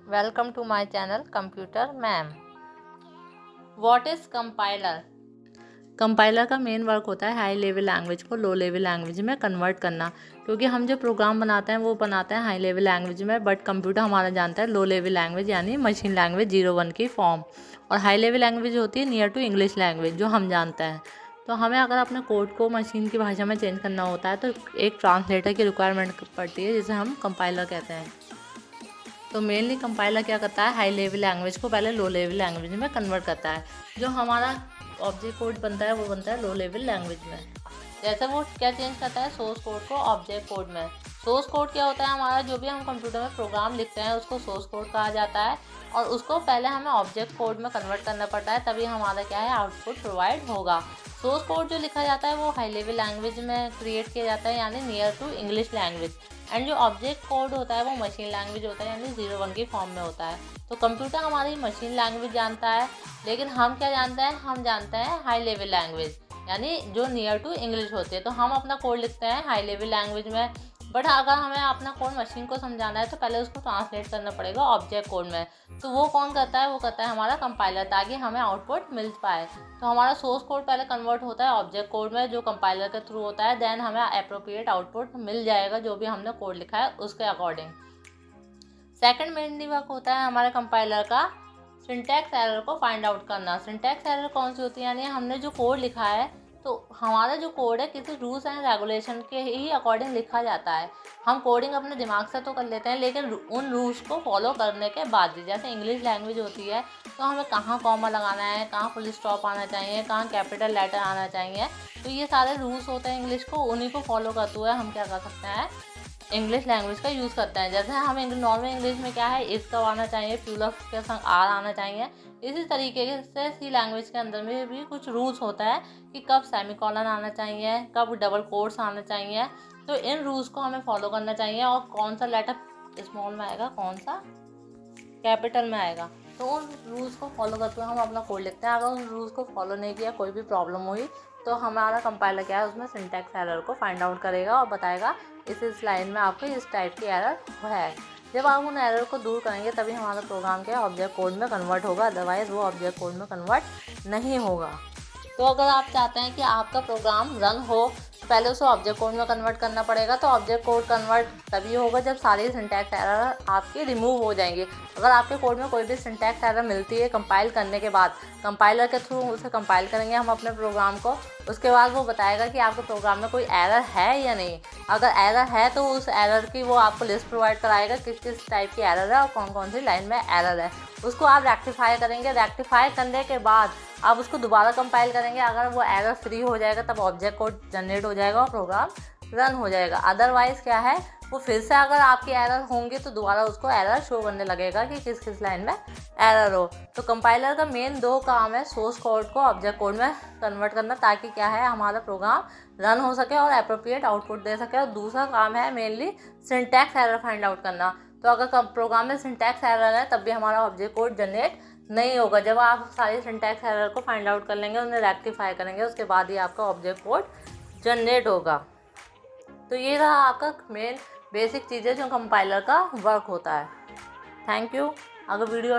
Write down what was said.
Welcome to my channel Computer Ma'am. What is compiler? Compiler का main work होता है high level language को low level language में convert करना, क्योंकि हम जो प्रोग्राम बनाते हैं वो बनाते हैं हाई लेवल लैंग्वेज में, बट कंप्यूटर हमारा जानता है लो लेवल लैंग्वेज यानी मशीन लैंग्वेज 01 की फॉर्म। और हाई लेवल लैंग्वेज होती है नियर टू इंग्लिश लैंग्वेज जो हम जानते हैं। तो हमें अगर अपने कोड को मशीन की भाषा में चेंज करना होता है तो एक ट्रांसलेटर की रिक्वायरमेंट पड़ती है जिसे हम कंपाइलर कहते हैं। तो मेनली कंपाइलर क्या करता है, हाई लेवल लैंग्वेज को पहले लो लेवल लैंग्वेज में कन्वर्ट करता है। जो हमारा ऑब्जेक्ट कोड बनता है वो बनता है लो लेवल लैंग्वेज में। जैसे वो क्या चेंज करता है, सोर्स कोड को ऑब्जेक्ट कोड में। सोर्स कोड क्या होता है, हमारा जो भी हम कंप्यूटर में प्रोग्राम लिखते हैं उसको सोर्स कोड कहा जाता है, और उसको पहले हमें ऑब्जेक्ट कोड में कन्वर्ट करना पड़ता है, तभी हमारा क्या है आउटपुट प्रोवाइड होगा। सोर्स कोड जो लिखा जाता है वो हाई लेवल लैंग्वेज में क्रिएट किया जाता है यानी near to English language, and जो ऑब्जेक्ट कोड होता है वो मशीन लैंग्वेज होता है यानी 01 की फॉर्म में होता है। तो कंप्यूटर हमारी मशीन लैंग्वेज जानता है, लेकिन हम क्या जानते हैं, हम जानते हैं हाई लेवल लैंग्वेज यानी जो नियर टू इंग्लिश होती है। तो हम अपना कोड लिखते हैं हाई लेवल लैंग्वेज में, बट अगर हमें अपना कोड मशीन को समझाना है तो पहले उसको ट्रांसलेट करना पड़ेगा ऑब्जेक्ट कोड में। तो वो कौन करता है, वो करता है हमारा कंपाइलर, ताकि हमें आउटपुट मिल पाए। तो हमारा सोर्स कोड पहले कन्वर्ट होता है ऑब्जेक्ट कोड में जो कंपाइलर के थ्रू होता है, देन हमें अप्रोप्रिएट आउटपुट मिल जाएगा जो भी हमने कोड लिखा है उसके अकॉर्डिंग। सेकंड मेनली वर्क होता है हमारे कंपाइलर का सिंटैक्स एरर को फाइंड आउट करना। सिंटैक्स एरर कौन सी होती है, यानी हमने जो कोड लिखा है तो हमारा जो कोड है किसी रूल्स एंड रेगुलेशन के ही अकॉर्डिंग लिखा जाता है। हम कोडिंग अपने दिमाग से तो कर लेते हैं, लेकिन उन रूल्स को फॉलो करने के बाद भी, जैसे इंग्लिश लैंग्वेज होती है तो हमें कहाँ कॉमा लगाना है, कहाँ फुल स्टॉप आना चाहिए, कहाँ कैपिटल लेटर आना चाहिए, तो ये सारे रूल्स होते हैं इंग्लिश को, उन्हीं को फॉलो करते हुए हम क्या कर सकते हैं, इंग्लिश लैंग्वेज का यूज़ करते हैं। जैसे हम नॉर्मल इंग्लिश में क्या है, इफ कब आना चाहिए, फ्यूल के संग आर आना चाहिए, इसी तरीके से सी लैंग्वेज के अंदर में भी कुछ रूल्स होता है कि कब सेमीकोलन आना चाहिए, कब डबल कोट्स आना चाहिए। तो इन रूल्स को हमें फॉलो करना चाहिए, और कौन सा लेटर स्मॉल में आएगा, कौन सा कैपिटल में आएगा, तो उन रूल्स को फॉलो करते हुए हम अपना कोड लिखते हैं। अगर उन रूल्स को फॉलो नहीं किया, कोई भी प्रॉब्लम हुई, तो हमारा कंपाइलर क्या है उसमें सिंटैक्स एरर को फाइंड आउट करेगा और बताएगा इस लाइन में आपको इस टाइप की एरर है। जब आप उन एरर को दूर करेंगे तभी हमारा प्रोग्राम क्या है ऑब्जेक्ट कोड में कन्वर्ट होगा, अदरवाइज़ वो ऑब्जेक्ट कोड में कन्वर्ट नहीं होगा। तो अगर आप चाहते हैं कि आपका प्रोग्राम रन हो तो पहले उसे ऑब्जेक्ट कोड में कन्वर्ट करना पड़ेगा। तो ऑब्जेक्ट कोड कन्वर्ट तभी होगा जब सारी सिंटैक्स एरर आपकी रिमूव हो जाएंगी। अगर आपके कोड में कोई भी सिंटैक्स एरर मिलती है कंपाइल करने के बाद, कंपाइलर के थ्रू उसे कंपाइल करेंगे हम अपने प्रोग्राम को, उसके बाद वो बताएगा कि आपके प्रोग्राम में कोई एरर है या नहीं। अगर एरर है तो उस एरर की वो आपको लिस्ट प्रोवाइड कराएगा किस किस टाइप की एरर है और कौन कौन सी लाइन में एरर है, उसको आप रेक्टिफाई करेंगे। रेक्टिफाई करने के बाद आप उसको दोबारा कंपाइल करेंगे, अगर वो एरर फ्री हो जाएगा तब ऑब्जेक्ट कोड जनरेट हो जाएगा और प्रोग्राम रन हो जाएगा। अदरवाइज़ क्या है, वो फिर से अगर आपकी एरर होंगी तो दोबारा उसको एरर शो करने लगेगा कि किस किस लाइन में एरर हो। तो कंपाइलर का मेन दो काम है, सोर्स कोड को ऑब्जेक्ट कोड में कन्वर्ट करना, ताकि क्या है हमारा प्रोग्राम रन हो सके और अप्रोप्रिएट आउटपुट दे सके, और दूसरा काम है mainly syntax error find out करना। तो अगर प्रोग्राम में सिंटैक्स एरर है तब भी हमारा ऑब्जेक्ट कोड जनरेट नहीं होगा। जब आप सारी सिंटैक्स एरर को फाइंड आउट कर लेंगे, उन्हें रेक्टिफाई करेंगे, उसके बाद ही आपका ऑब्जेक्ट कोड जनरेट होगा। तो ये रहा आपका मेन बेसिक चीज़ें जो कंपाइलर का वर्क होता है। Thank you. अगर वीडियो